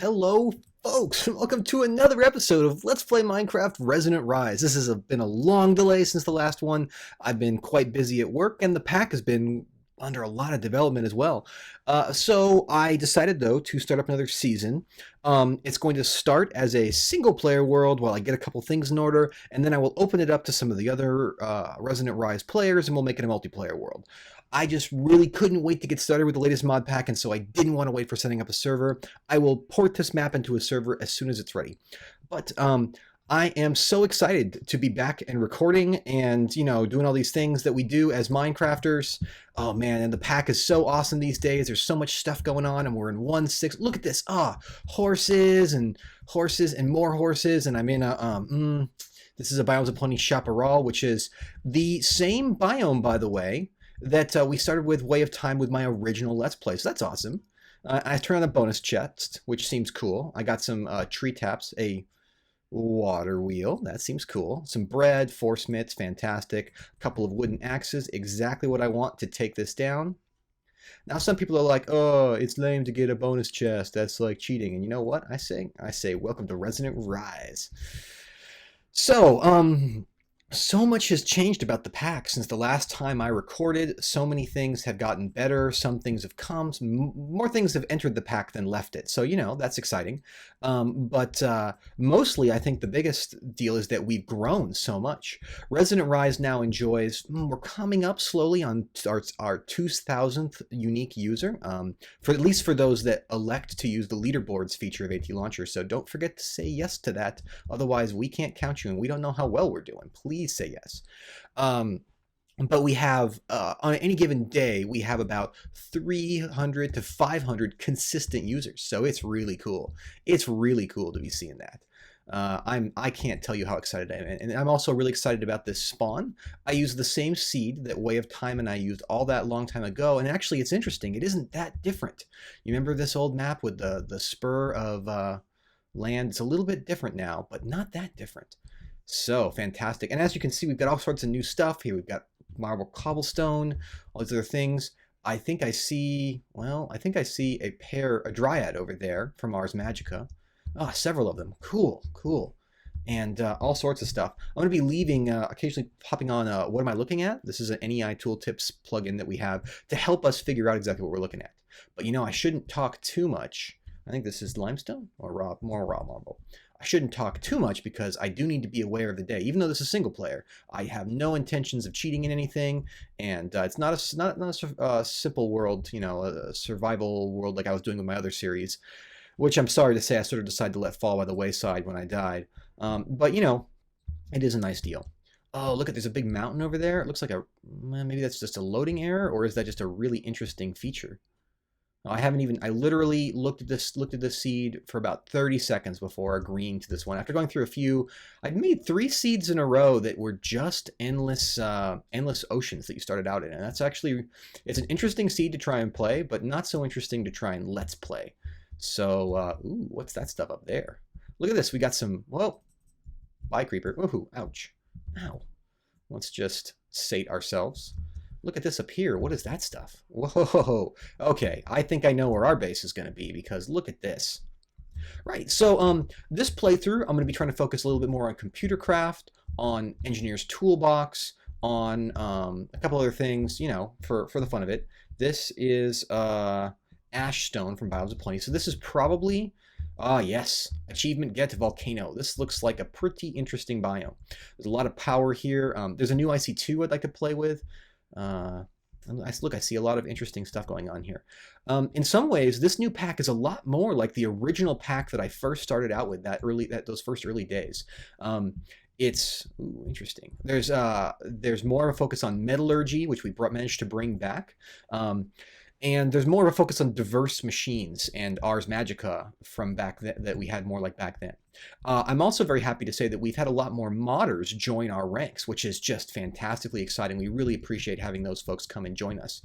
Hello, folks. Welcome to another episode of Let's Play Minecraft Resonant Rise. This has been a long delay since the last one. I've been quite busy at work, and the pack has been under a lot of development as well. So I decided, though, to start up another season. It's going to start as a single-player world while I get a couple things in order, and then I will open it up to some of the other Resonant Rise players, and we'll make it a multiplayer world. I just really couldn't wait to get started with the latest mod pack, and so I didn't want to wait for setting up a server. I will port this map into a server as soon as it's ready. But I am so excited to be back and recording and, doing all these things that we do as Minecrafters. Oh man, and the pack is so awesome these days. There's so much stuff going on, and we're in 1.6. Look at this. Horses and more horses, and I'm in a this is a Biomes of Plenty Chaparral, which is the same biome, by the way, that we started with Way of Time with my original Let's Play, so that's awesome. I turned on the bonus chest, which seems cool. I got some tree taps, a water wheel, that seems cool. Some bread, 4 smiths, fantastic. A couple of wooden axes, exactly what I want to take this down. Now some people are like, oh, it's lame to get a bonus chest, that's like cheating. And you know what I say? I say, welcome to Resonant Rise. So much has changed about the pack since the last time I recorded. So many things have gotten better. Some things have come. More things have entered the pack than left it. So, that's exciting. But mostly, I think the biggest deal is that we've grown so much. Resonant Rise now enjoys, we're coming up slowly on our 2,000th unique user, for at least for those that elect to use the leaderboards feature of AT Launcher. So don't forget to say yes to that. Otherwise, we can't count you and we don't know how well we're doing. Please say yes. But we have, on any given day, we have about 300 to 500 consistent users. So it's really cool. It's really cool to be seeing that. I can't tell you how excited I am. And I'm also really excited about this spawn. I used the same seed that Way of Time and I used all that long time ago. And actually, it's interesting. It isn't that different. You remember this old map with the spur of land? It's a little bit different now, but not that different. So fantastic. And as you can see, we've got all sorts of new stuff here. We've got marble cobblestone, all these other things. I think I see a dryad over there from Ars Magica. Several of them. Cool. And all sorts of stuff. I'm going to be leaving, occasionally popping on what am I looking at? This is an NEI Tooltips plugin that we have to help us figure out exactly what we're looking at. But I shouldn't talk too much. I think this is limestone or more raw marble. I shouldn't talk too much because I do need to be aware of the day. Even though this is single player, I have no intentions of cheating in anything, and it's not a simple world, a survival world like I was doing with my other series, which I'm sorry to say I sort of decided to let fall by the wayside when I died. But it is a nice deal. Oh, look there's a big mountain over there. It looks like maybe that's just a loading error, or is that just a really interesting feature? I literally looked at this seed for about 30 seconds before agreeing to this one. After going through a few, I'd made 3 seeds in a row that were just endless oceans that you started out in. And that's actually, it's an interesting seed to try and play, but not so interesting to try and let's play. So, ooh, what's that stuff up there? Look at this. We got some, whoa, bye creeper. Woohoo, ouch. Ow. Let's just sate ourselves. Look at this up here. What is that stuff? Whoa. Okay, I think I know where our base is going to be because look at this. Right, so this playthrough, I'm going to be trying to focus a little bit more on computer craft, on Engineer's Toolbox, on a couple other things, for the fun of it. This is Ash Stone from Biomes of Plenty. So this is probably, yes, achievement get to Volcano. This looks like a pretty interesting biome. There's a lot of power here. There's a new IC2 I'd like to play with. Look, I see a lot of interesting stuff going on here. In some ways, this new pack is a lot more like the original pack that I first started out with those first early days. It's interesting. There's more of a focus on metallurgy, which we managed to bring back. And there's more of a focus on diverse machines and Ars Magica from back that we had more like back then. I'm also very happy to say that we've had a lot more modders join our ranks, which is just fantastically exciting. We really appreciate having those folks come and join us.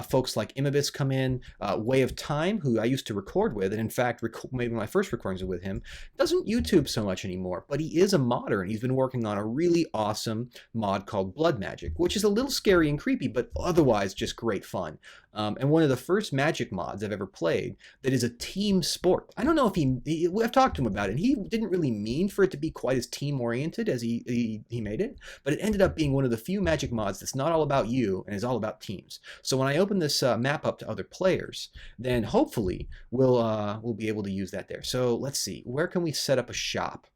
Folks like Imabis come in, Way of Time, who I used to record with, and in fact, maybe my first recordings were with him, doesn't YouTube so much anymore, but he is a modder, and he's been working on a really awesome mod called Blood Magic, which is a little scary and creepy, but otherwise just great fun. And one of the first Magic mods I've ever played that is a team sport. I don't know if I've talked to him about it, and he didn't really mean for it to be quite as team oriented as he made it, but it ended up being one of the few Magic mods that's not all about you and is all about teams. So when I open this map up to other players, then hopefully we'll be able to use that there. So let's see, where can we set up a shop?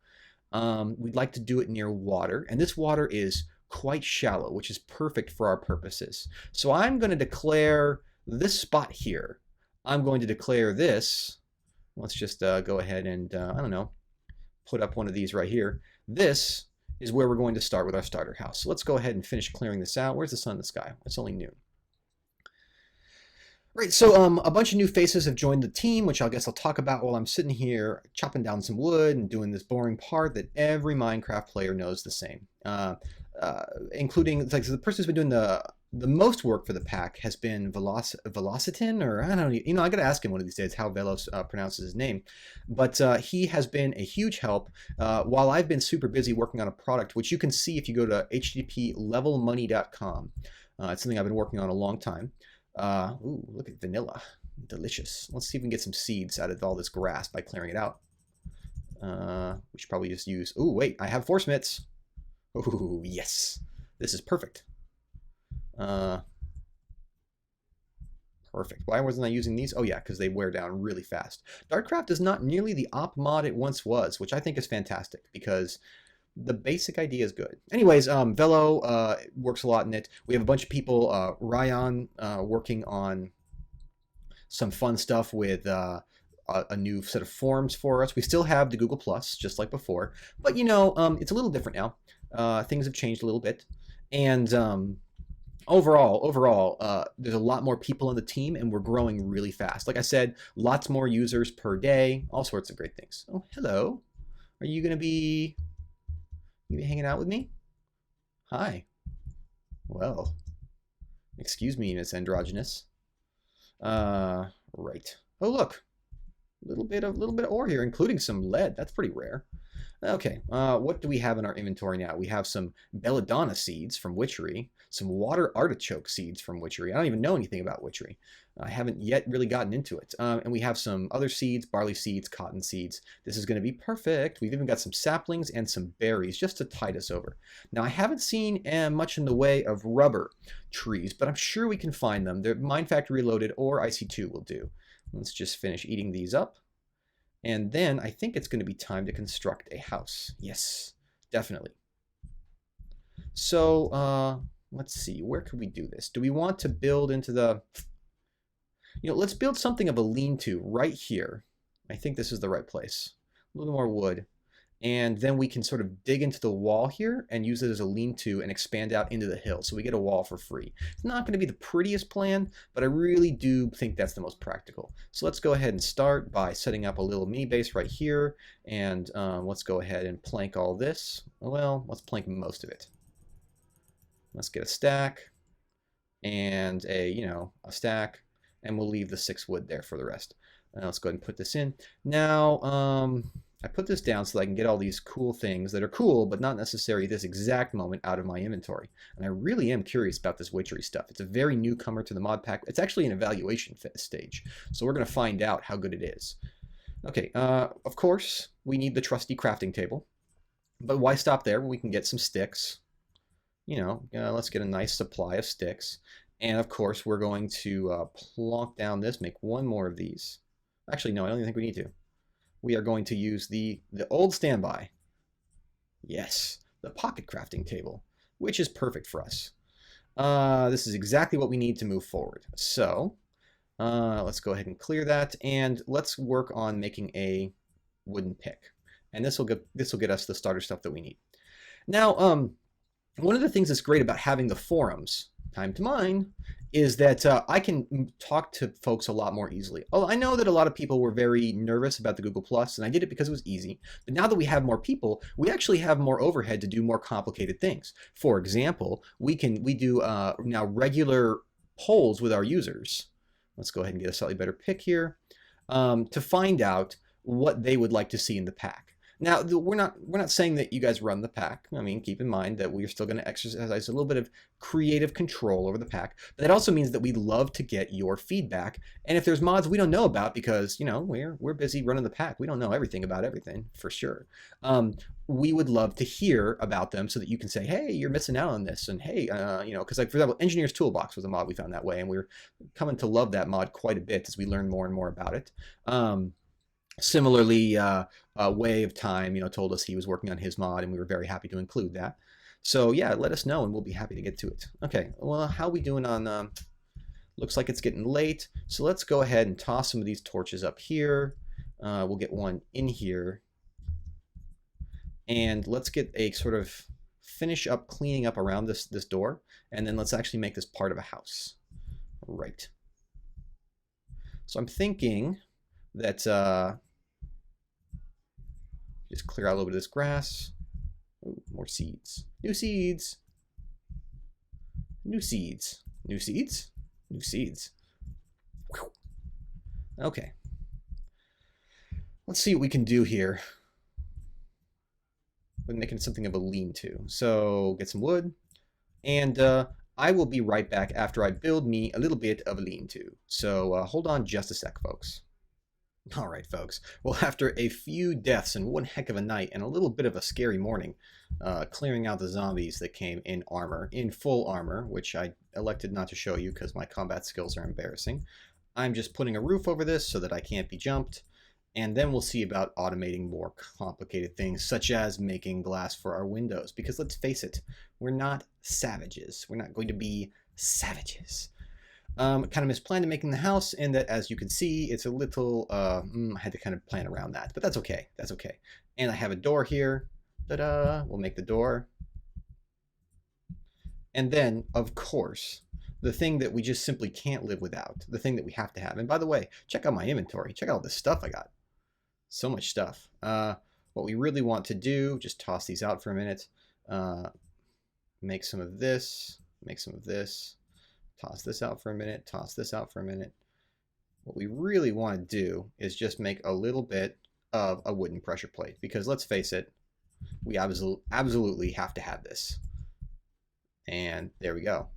We'd like to do it near water, and this water is quite shallow, which is perfect for our purposes. So I'm going to declare this spot here. I'm going to declare this. Let's just go ahead and, I don't know, put up one of these right here. This is where we're going to start with our starter house. So let's go ahead and finish clearing this out. Where's the sun in the sky? It's only noon. Right, so a bunch of new faces have joined the team, which I guess I'll talk about while I'm sitting here chopping down some wood and doing this boring part that every Minecraft player knows the same. Including, like, so the person who's been doing the most work for the pack has been Velocitin, or I don't know, you know, I gotta ask him one of these days how Velos pronounces his name. But he has been a huge help while I've been super busy working on a product, which you can see if you go to http://levelmoney.com. It's something I've been working on a long time. Ooh, look at vanilla. Delicious. Let's see if we can get some seeds out of all this grass by clearing it out. We should probably just use... Ooh, wait, I have force mitts. Ooh, yes. This is perfect. Perfect. Why wasn't I using these? Oh yeah, because they wear down really fast. Dartcraft is not nearly the op mod it once was, which I think is fantastic because the basic idea is good. Anyways, Velo works a lot in it. We have a bunch of people, Ryan working on some fun stuff with a new set of forms for us. We still have the Google Plus, just like before, but you know, it's a little different now. Things have changed a little bit, and overall, there's a lot more people on the team, and we're growing really fast. Like I said, lots more users per day, all sorts of great things. Oh, hello. Are you going to be hanging out with me? Hi. Well, excuse me, Miss Androgynous. Right. Oh, look. A little bit of ore here, including some lead. That's pretty rare. Okay, what do we have in our inventory now? We have some belladonna seeds from witchery, some water artichoke seeds from witchery. I don't even know anything about witchery. I haven't yet really gotten into it. And we have some other seeds, barley seeds, cotton seeds. This is going to be perfect. We've even got some saplings and some berries just to tide us over. Now, I haven't seen much in the way of rubber trees, but I'm sure we can find them. They're Mine Factory Reloaded or IC2 will do. Let's just finish eating these up. And then I think it's going to be time to construct a house. Yes, definitely. So let's see, where could we do this? Do we want to build into the, you know, let's build something of a lean-to right here. I think this is the right place. A little more wood. And then we can sort of dig into the wall here and use it as a lean-to and expand out into the hill. So we get a wall for free. It's not going to be the prettiest plan, but I really do think that's the most practical. So let's go ahead and start by setting up a little mini base right here. And let's go ahead and plank all this. Well, let's plank most of it. Let's get a stack and a stack, and we'll leave the 6 wood there for the rest. Let's go ahead and put this in. Now, I put this down so that I can get all these cool things that are cool, but not necessary this exact moment out of my inventory. And I really am curious about this witchery stuff. It's a very newcomer to the mod pack. It's actually an evaluation stage, so we're going to find out how good it is. Okay, of course, we need the trusty crafting table. But why stop there when we can get some sticks? You know, let's get a nice supply of sticks. And of course, we're going to plonk down this, make one more of these. Actually, no, I don't even think we need to. We are going to use the old standby. Yes, the pocket crafting table, which is perfect for us. This is exactly what we need to move forward. So let's go ahead and clear that, and let's work on making a wooden pick. And this will get us the starter stuff that we need. Now, one of the things that's great about having the forums, time to mine, is that I can talk to folks a lot more easily. Oh, I know that a lot of people were very nervous about the Google Plus, and I did it because it was easy. But now that we have more people, we actually have more overhead to do more complicated things. For example, we do now regular polls with our users. Let's go ahead and get a slightly better pick here to find out what they would like to see in the pack. Now, we're not saying that you guys run the pack. I mean, keep in mind that we're still going to exercise a little bit of creative control over the pack. But that also means that we love to get your feedback. And if there's mods we don't know about because, you know, we're busy running the pack, we don't know everything about everything, for sure. We would love to hear about them so that you can say, hey, you're missing out on this. And hey, you know, because like, for example, Engineer's Toolbox was a mod we found that way. And we're coming to love that mod quite a bit as we learn more and more about it. Similarly, Way of Time, you know, told us he was working on his mod, and we were very happy to include that. So yeah, let us know, and we'll be happy to get to it. Okay, well, how are we doing on? Looks like it's getting late, so let's go ahead and toss some of these torches up here. We'll get one in here, and let's get a sort of finish up cleaning up around this door, and then let's actually make this part of a house. Right. So I'm thinking that just clear out a little bit of this grass. Ooh, more seeds. New seeds. New seeds. New seeds? New seeds. Whew. Okay. Let's see what we can do here. We're making something of a lean-to. So get some wood. And I will be right back after I build me a little bit of a lean-to. So hold on just a sec, folks. All right, folks. Well, after a few deaths and one heck of a night and a little bit of a scary morning, clearing out the zombies that came in armor, in full armor, which I elected not to show you because my combat skills are embarrassing. I'm just putting a roof over this so that I can't be jumped, and then we'll see about automating more complicated things, such as making glass for our windows, because let's face it, we're not savages. We're not going to be savages. Kind of misplanted making the house, and that, as you can see, it's a little, I had to kind of plan around that, but that's okay. That's okay. And I have a door here. Ta-da! We'll make the door. And then, of course, the thing that we just simply can't live without, the thing that we have to have. And by the way, check out my inventory. Check out all this stuff I got. So much stuff. What we really want to do, just toss these out for a minute. Make some of this. Make some of this. Toss this out for a minute, toss this out for a minute. What we really want to do is just make a little bit of a wooden pressure plate, because let's face it, we absolutely have to have this. And there we go.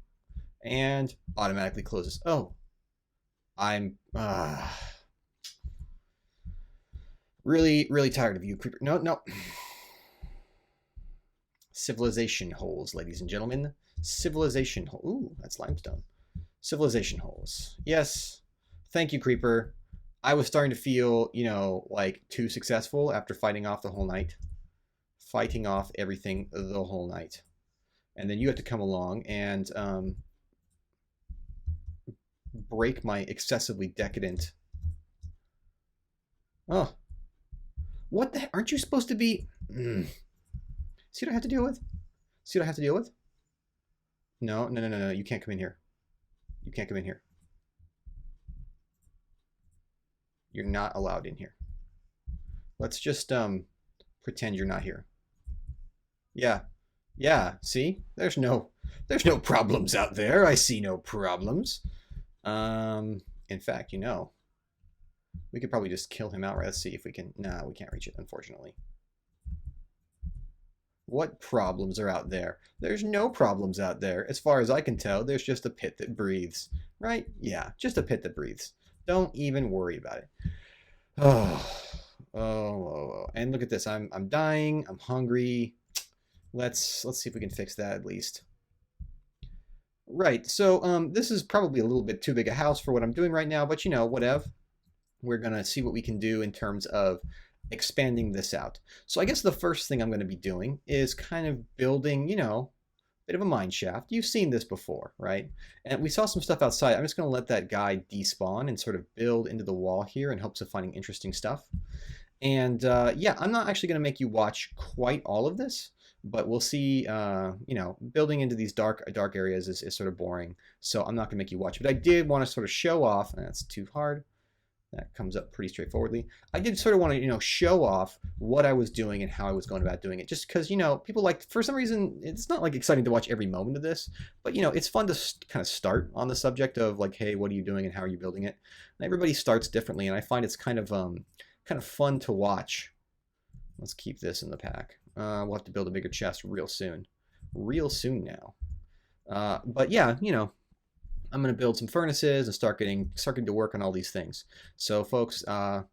And automatically closes. Oh, I'm really tired of you, creeper. No. Civilization holes, ladies and gentlemen. Civilization hole. Ooh, that's limestone. Civilization holes. Yes. Thank you, creeper. I was starting to feel, you know, like too successful after fighting off the whole night. Fighting off everything the whole night. And then you have to come along and break my excessively decadent... Oh. What the heck? Aren't you supposed to be... See what I have to deal with? See what I have to deal with? No. You can't come in here. You can't come in here. You're not allowed in here. Let's just pretend you're not here. Yeah, see? There's no problems out there. I see no problems. In fact, you know, we could probably just kill him outright. Let's see if we can. Nah, we can't reach it, unfortunately. What problems are out there? There's no problems out there. As far as I can tell, there's just a pit that breathes. Right? Yeah, just a pit that breathes. Don't even worry about it. Oh. And look at this. I'm dying. I'm hungry. Let's see if we can fix that at least. Right. So this is probably a little bit too big a house for what I'm doing right now, but you know, whatever. We're going to see what we can do in terms of expanding this out. So I guess the first thing I'm going to be doing is kind of building, you know, a bit of a mine shaft. You've seen this before, right? And we saw some stuff outside. I'm just going to let that guy despawn and sort of build into the wall here in hopes of finding interesting stuff. And yeah, I'm not actually going to make you watch quite all of this. but we'll see. You know, building into these dark areas is sort of boring, so I'm not gonna make you watch. But I did want to sort of show off, and that's too hard. That comes up pretty straightforwardly. I did sort of want to, you know, show off what I was doing and how I was going about doing it. Just because, you know, people like, for some reason, it's not like exciting to watch every moment of this, but, you know, it's fun to kind of start on the subject of like, hey, what are you doing and how are you building it? And everybody starts differently, and I find it's kind of fun to watch. Let's keep this in the pack. We'll have to build a bigger chest real soon now. But yeah, you know, I'm going to build some furnaces and start getting to work on all these things. So folks, I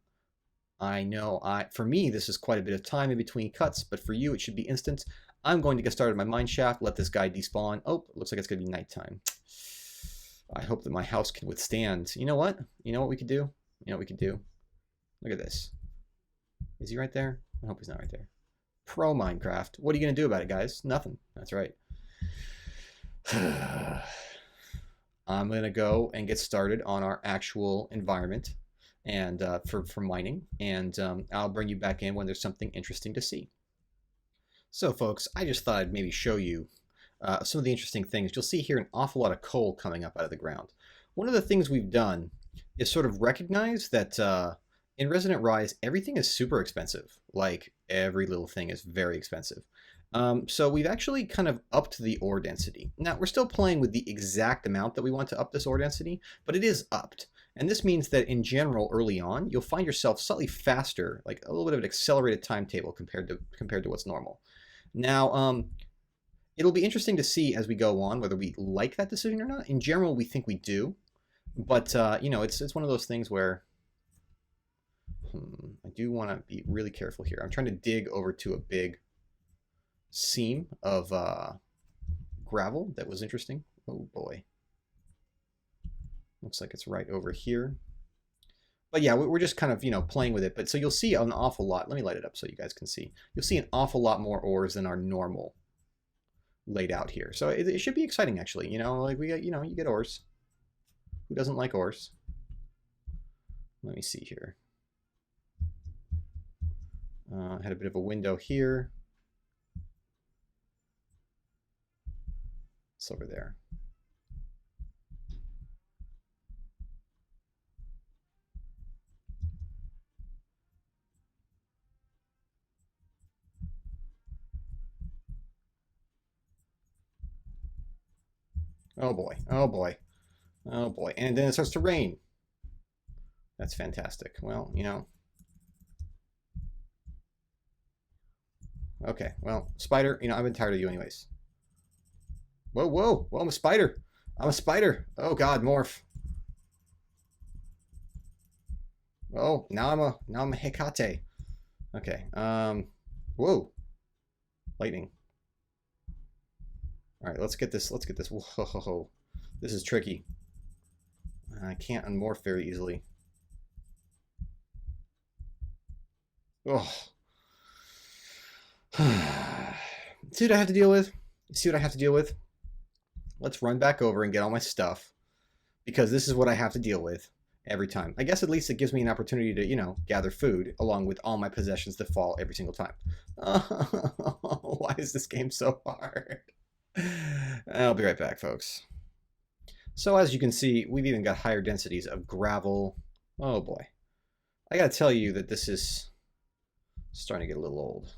know for me, this is quite a bit of time in between cuts, but for you, it should be instant. I'm going to get started on my mine shaft, let this guy despawn. Oh, it looks like it's going to be nighttime. I hope that my house can withstand. You know what? You know what we could do? You know what we could do? Look at this. Is he right there? I hope he's not right there. Pro Minecraft. What are you going to do about it, guys? Nothing. That's right. I'm going to go and get started on our actual environment and for mining, and I'll bring you back in when there's something interesting to see. So folks, I just thought I'd maybe show you some of the interesting things. You'll see here an awful lot of coal coming up out of the ground. One of the things we've done is sort of recognize that in Resonant Rise, everything is super expensive. Like, every little thing is very expensive. So we've actually kind of upped the ore density. Now, we're still playing with the exact amount that we want to up this ore density, but it is upped. And this means that in general, early on, you'll find yourself slightly faster, like a little bit of an accelerated timetable compared to what's normal. Now, it'll be interesting to see as we go on whether we like that decision or not. In general, we think we do, but you know, it's one of those things where I do want to be really careful here. I'm trying to dig over to a big seam of gravel that was interesting. Oh boy. Looks like it's right over here. But yeah, we're just kind of, you know, playing with it. But so you'll see an awful lot. Let me light it up so you guys can see. You'll see an awful lot more ores than our normal laid out here. So it should be exciting, actually. You know, like we got, you know, you get ores. Who doesn't like ores? Let me see here. I had a bit of a window here. It's over there. Oh boy, oh boy, oh boy. And then it starts to rain. That's fantastic. Well, you know. Okay, well, spider, you know, I've been tired of you anyways. Whoa, whoa, whoa, I'm a spider. I'm a spider. Oh God, morph. Oh, now I'm a Hecate. Okay, whoa. Lightning. All right, let's get this. Whoa, this is tricky. I can't unmorph very easily. Oh. See what I have to deal with? See what I have to deal with? Let's run back over and get all my stuff, because this is what I have to deal with every time. I guess at least it gives me an opportunity to, you know, gather food along with all my possessions that fall every single time. Oh, why is this game so hard? I'll be right back, folks. So as you can see, we've even got higher densities of gravel. Oh boy. I gotta tell you that this is starting to get a little old.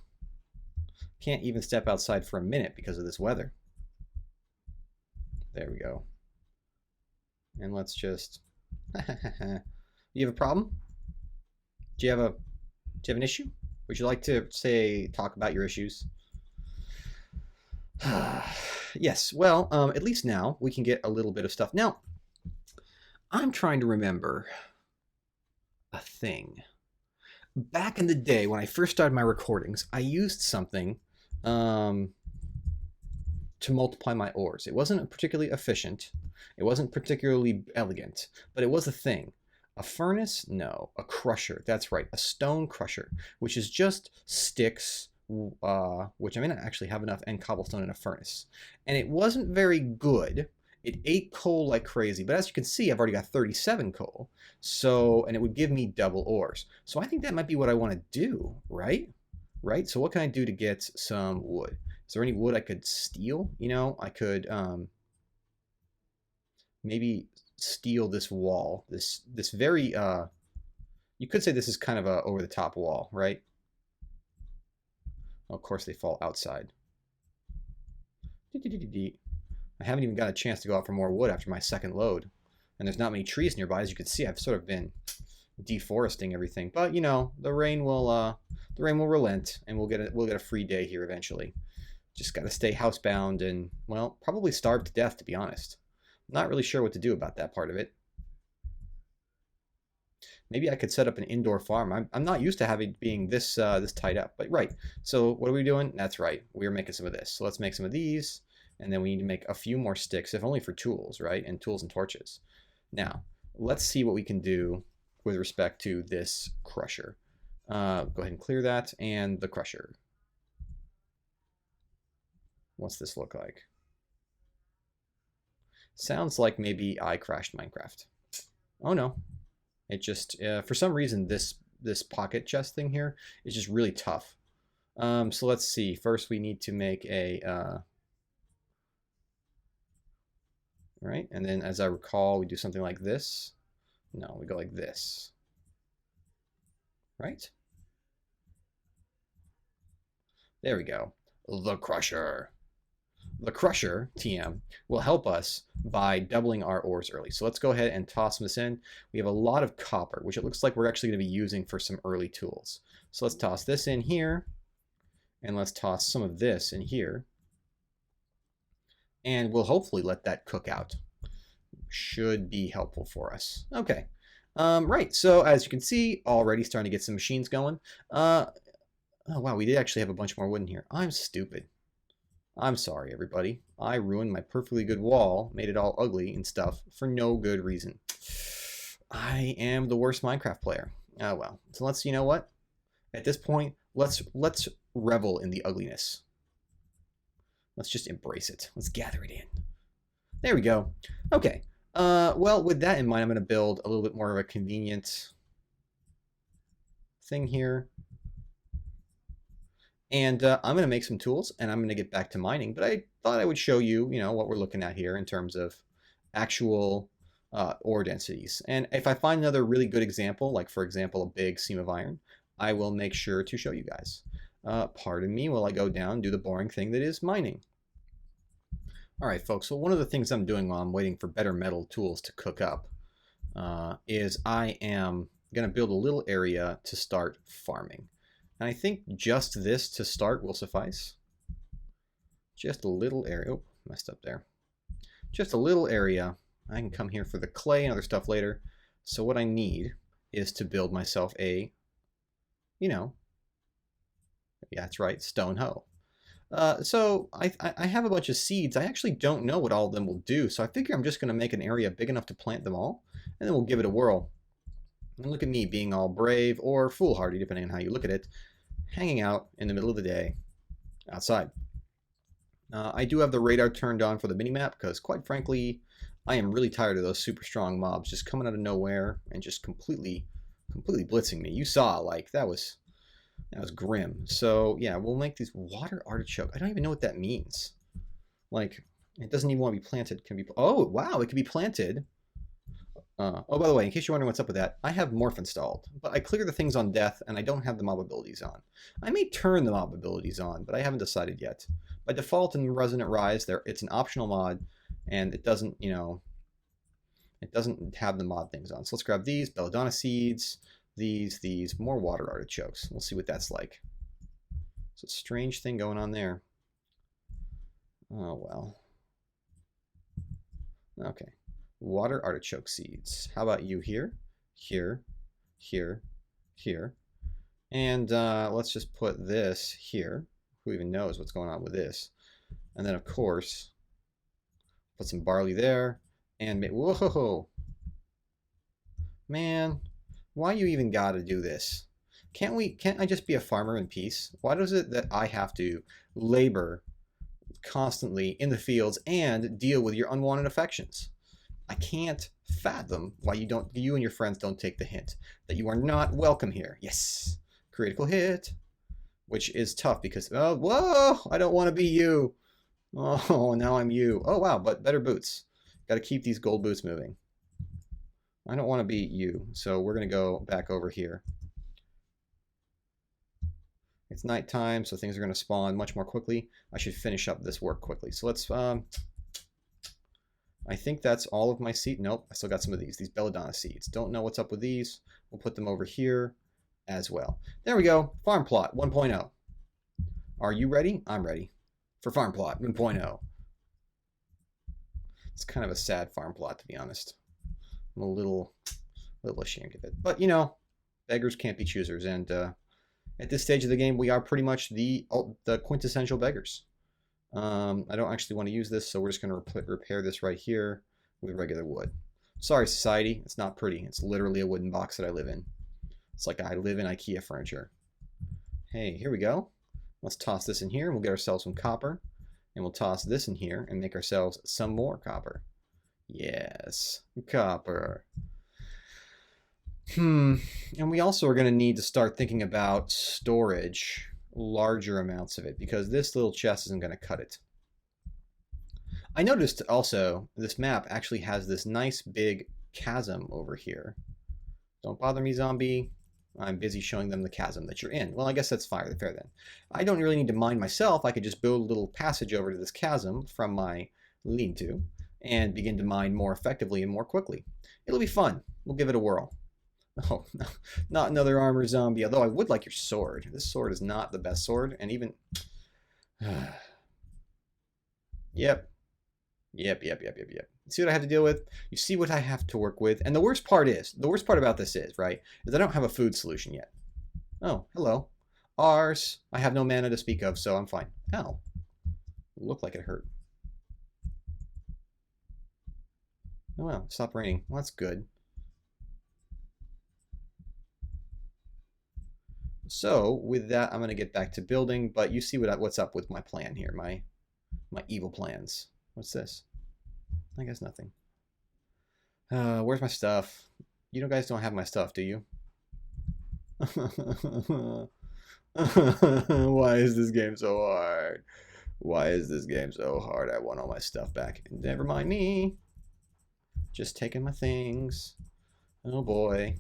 Can't even step outside for a minute because of this weather. There we go. And let's just... You have a problem? Do you have an issue? Would you like to, say, talk about your issues? Yes, well, at least now we can get a little bit of stuff. Now, I'm trying to remember a thing. Back in the day when I first started my recordings, I used something to multiply my ores. It wasn't particularly efficient. It wasn't particularly elegant, but it was a thing. A furnace? No. A crusher. That's right. A stone crusher, which is just sticks, which I may not actually have enough and cobblestone in a furnace. And it wasn't very good. It ate coal like crazy, but as you can see, I've already got 37 coal. So, and it would give me double ores. So I think that might be what I want to do, right? Right? So what can I do to get some wood? Is there any wood I could steal? You know, I could maybe steal this wall. This very you could say this is kind of a over the top wall, right? Well, of course they fall outside. I haven't even got a chance to go out for more wood after my second load. And there's not many trees nearby. As you can see, I've sort of been deforesting everything. But you know, the rain will relent, and we'll get a free day here eventually. Just got to stay housebound and, well, probably starve to death, to be honest. I'm not really sure what to do about that part of it. Maybe I could set up an indoor farm. I'm not used to having being this tied up. But right. So what are we doing? That's right. We're making some of this. So let's make some of these, and then we need to make a few more sticks, if only for tools, right? And tools and torches. Now, let's see what we can do with respect to this crusher. Go ahead and clear that, and the crusher. What's this look like? Sounds like maybe I crashed Minecraft. Oh no. It just, for some reason, this pocket chest thing here is just really tough. So let's see. First, we need to make a, right? And then, as I recall, we do something like this. No, we go like this. Right? There we go. The crusher. The crusher, TM, will help us by doubling our ores early. So let's go ahead and toss this in. We have a lot of copper, which it looks like we're actually going to be using for some early tools. So let's toss this in here, and let's toss some of this in here. And we'll hopefully let that cook out. Should be helpful for us. Okay. Right, so as you can see, already starting to get some machines going. Oh wow, we did actually have a bunch more wood in here. I'm stupid. I'm sorry, everybody. I ruined my perfectly good wall, made it all ugly and stuff for no good reason. I am the worst Minecraft player. Oh well. So let's, you know what? At this point, let's revel in the ugliness. Let's just embrace it. Let's gather it in. There we go. Okay. Well, with that in mind, I'm going to build a little bit more of a convenient thing here. And I'm going to make some tools, and I'm going to get back to mining. But I thought I would show you, you know, what we're looking at here in terms of actual ore densities. And if I find another really good example, like, for example, a big seam of iron, I will make sure to show you guys. Pardon me while I go down and do the boring thing that is mining. All right, folks. So one of the things I'm doing while I'm waiting for better metal tools to cook up is I am going to build a little area to start farming. And I think just this to start will suffice. Just a little area. Oh, messed up there. Just a little area. I can come here for the clay and other stuff later. So what I need is to build myself a, you know, yeah, that's right, stone hoe. So I have a bunch of seeds. I actually don't know what all of them will do. So I figure I'm just going to make an area big enough to plant them all, and then we'll give it a whirl. And look at me being all brave or foolhardy, depending on how you look at it, hanging out in the middle of the day outside. I do have the radar turned on for the minimap because, quite frankly, I am really tired of those super strong mobs just coming out of nowhere and just completely blitzing me. You saw, like, that was grim. So yeah, we'll make these water artichoke. I don't even know what that means. Like, it doesn't even want to be planted. It can be, oh wow, it can be planted. Oh, by the way, in case you're wondering what's up with that, I have morph installed, but I clear the things on death and I don't have the mob abilities on. I may turn the mob abilities on, but I haven't decided yet. By default in Resonant Rise, it's an optional mod, and it doesn't, you know, it doesn't have the mod things on. So let's grab these belladonna seeds, these more water artichokes. We'll see what that's like. It's a strange thing going on there. Oh well. Okay. Water artichoke seeds. How about you here? Here, here, here. And let's just put this here. Who even knows what's going on with this? And then, of course, put some barley there. And whoa! Man, why you even gotta do this? Can't I just be a farmer in peace? Why does it that I have to labor constantly in the fields and deal with your unwanted affections? I can't fathom why you and your friends don't take the hint that you are not welcome here. Yes, critical hit. which is tough because, oh, whoa, I don't want to be you. Oh, now I'm you. Oh, wow, but better boots. Got to keep these gold boots moving. I don't want to be you, so we're going to go back over here. It's nighttime, so things are going to spawn much more quickly. I should finish up this work quickly. So let's, I think that's all of my seed. Nope, I still got some of these belladonna seeds. Don't know what's up with these. We'll put them over here as well. There we go, farm plot 1.0. Are you ready? I'm ready for farm plot 1.0. It's kind of a sad farm plot, to be honest. I'm a little ashamed of it. But, you know, beggars can't be choosers, and at this stage of the game, we are pretty much the quintessential beggars. I don't actually want to use this, so we're just going to repair this right here with regular wood. Sorry, society. It's not pretty. It's literally a wooden box that I live in. It's like I live in IKEA furniture. Hey, here we go. Let's toss this in here, and we'll get ourselves some copper. And we'll toss this in here and make ourselves some more copper. Yes, copper. And we also are going to need to start thinking about storage, larger amounts of it, because this little chest isn't going to cut it. I noticed also this map actually has this nice big chasm over here. Don't bother me, zombie. I'm busy showing them the chasm that you're in. Well, I guess that's fair then. I don't really need to mine myself. I could just build a little passage over to this chasm from my lean-to and begin to mine more effectively and more quickly. It'll be fun. We'll give it a whirl. Oh, no, not another armor zombie, although I would like your sword. This sword is not the best sword, and even... Yep. See what I have to deal with? You see what I have to work with? And the worst part about this is, right, is I don't have a food solution yet. Oh, hello. Ours. I have no mana to speak of, so I'm fine. Ow. Looked like it hurt. Oh, well, stop raining. Well, that's good. So, with that, I'm going to get back to building, but you see what's up with my plan here, my evil plans. What's this? I guess nothing. Where's my stuff? You guys don't have my stuff, do you? Why is this game so hard? Why is this game so hard? I want all my stuff back. Never mind me. Just taking my things. Oh boy.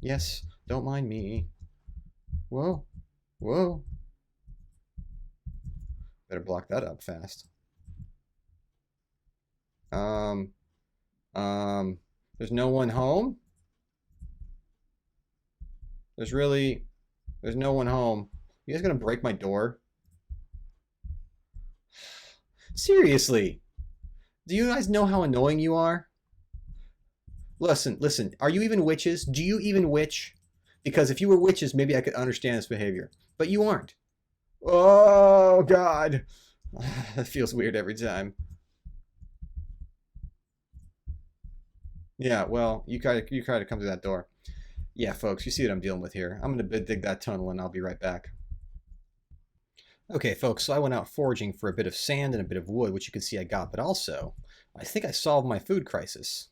Yes, don't mind me. Whoa. Whoa. Better block that up fast. There's no one home? There's no one home. You guys gonna break my door? Seriously? Do you guys know how annoying you are? Listen, are you even witches? Do you even witch? Because if you were witches, maybe I could understand this behavior. But you aren't. Oh, God. That feels weird every time. Yeah, well, you try to come through that door. Yeah, folks, you see what I'm dealing with here. I'm going to dig that tunnel, and I'll be right back. Okay, folks, so I went out foraging for a bit of sand and a bit of wood, which you can see I got, but also, I think I solved my food crisis.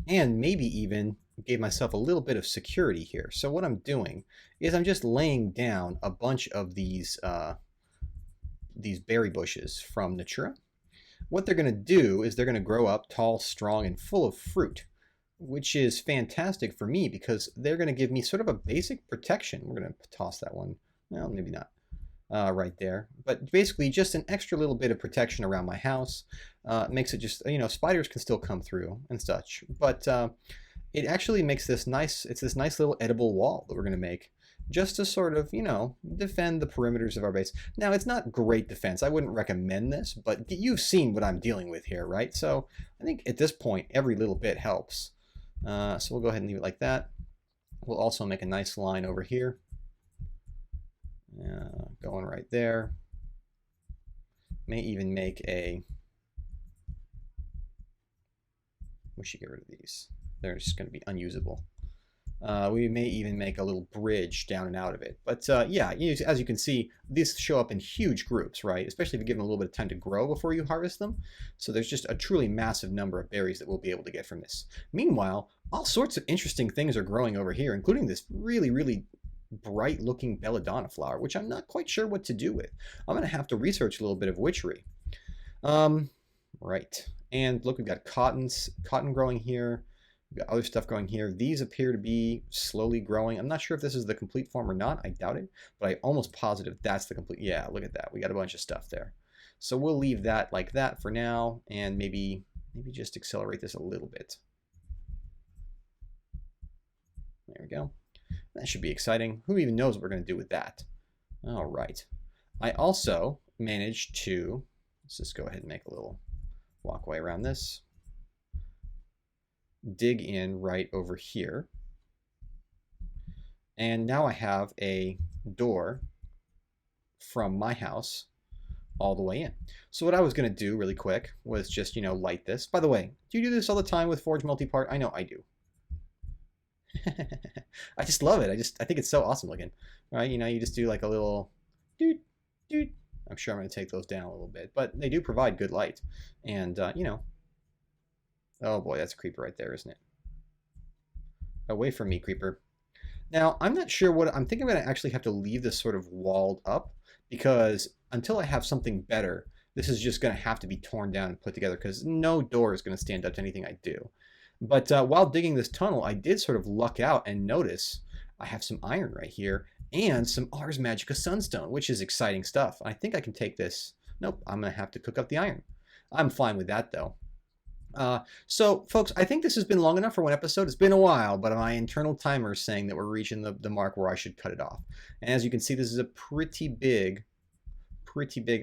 And maybe even gave myself a little bit of security here. So what I'm doing is I'm just laying down a bunch of these berry bushes from Natura. What they're going to do is they're going to grow up tall, strong, and full of fruit, which is fantastic for me because they're going to give me sort of a basic protection. We're going to toss that one. Well, maybe not. Right there. But basically just an extra little bit of protection around my house. Makes it just, spiders can still come through and such. But it actually makes this nice, it's this nice little edible wall that we're going to make just to sort of, defend the perimeters of our base. Now, it's not great defense. I wouldn't recommend this, but you've seen what I'm dealing with here, right? So I think at this point, every little bit helps. So we'll go ahead and leave it like that. We'll also make a nice line over here. Going right there. May even make a... We should get rid of these. They're just going to be unusable. We may even make a little bridge down and out of it. But yeah, as you can see, these show up in huge groups, right? Especially if you give them a little bit of time to grow before you harvest them. So there's just a truly massive number of berries that we'll be able to get from this. Meanwhile, all sorts of interesting things are growing over here, including this really, really bright looking belladonna flower, which I'm not quite sure what to do with. I'm going to have to research a little bit of witchery. Right. And look, we've got cotton growing here. We've got other stuff growing here. These appear to be slowly growing. I'm not sure if this is the complete form or not. I doubt it, but I'm almost positive that's the complete. Yeah, look at that. We got a bunch of stuff there. So we'll leave that like that for now, and maybe just accelerate this a little bit. There we go. That should be exciting. Who even knows what we're going to do with that? All right. I also managed to, let's just go ahead and make a little walkway around this. Dig in right over here. And now I have a door from my house all the way in. So what I was going to do really quick was just, light this. By the way, do you do this all the time with Forge Multipart? I know I do. I just love it. I think it's so awesome looking. Right? You just do like a little doot, doot. I'm sure I'm going to take those down a little bit, but they do provide good light. And, oh boy, that's a creeper right there, isn't it? Away from me, creeper. Now, I'm not sure what, I'm thinking I'm going to actually have to leave this sort of walled up, because until I have something better, this is just going to have to be torn down and put together, because no door is going to stand up to anything I do. But while digging this tunnel, I did sort of luck out and notice I have some iron right here and some Ars Magica Sunstone, which is exciting stuff. I think I can take this. Nope, I'm going to have to cook up the iron. I'm fine with that, though. So, folks, I think this has been long enough for one episode. It's been a while, but my internal timer is saying that we're reaching the mark where I should cut it off. And as you can see, this is a pretty big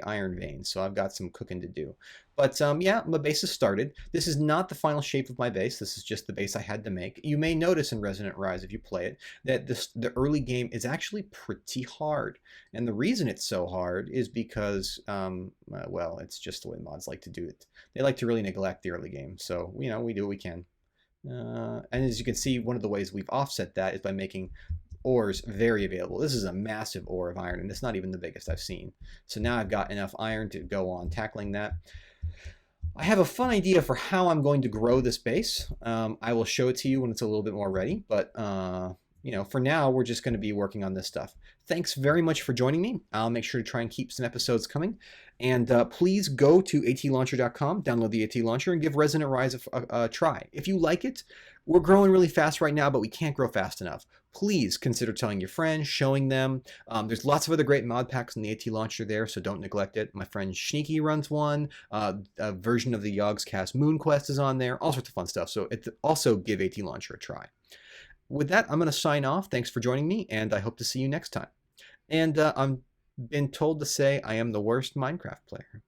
iron vein, so I've got some cooking to do. But yeah, my base is started. This is not the final shape of my base. This is just the base I had to make. You may notice in Resonant Rise, if you play it, that the early game is actually pretty hard. And the reason it's so hard is because, well, it's just the way mods like to do it. They like to really neglect the early game. So, we do what we can. And as you can see, one of the ways we've offset that is by making ores very available. This is a massive ore of iron, and it's not even the biggest I've seen. So now I've got enough iron to go on tackling that. I have a fun idea for how I'm going to grow this base. I will show it to you when it's a little bit more ready, but for now, we're just going to be working on this stuff. Thanks very much for joining me. I'll make sure to try and keep some episodes coming. And please go to atlauncher.com, download the AT Launcher, and give Resonant Rise a try. If you like it, we're growing really fast right now, but we can't grow fast enough. Please consider telling your friends, showing them. There's lots of other great mod packs in the AT Launcher there, so don't neglect it. My friend Sneaky runs one. A version of the Yogg's Cast Moon Quest is on there. All sorts of fun stuff. So also give AT Launcher a try. With that, I'm going to sign off. Thanks for joining me, and I hope to see you next time. And I'm been told to say I am the worst Minecraft player.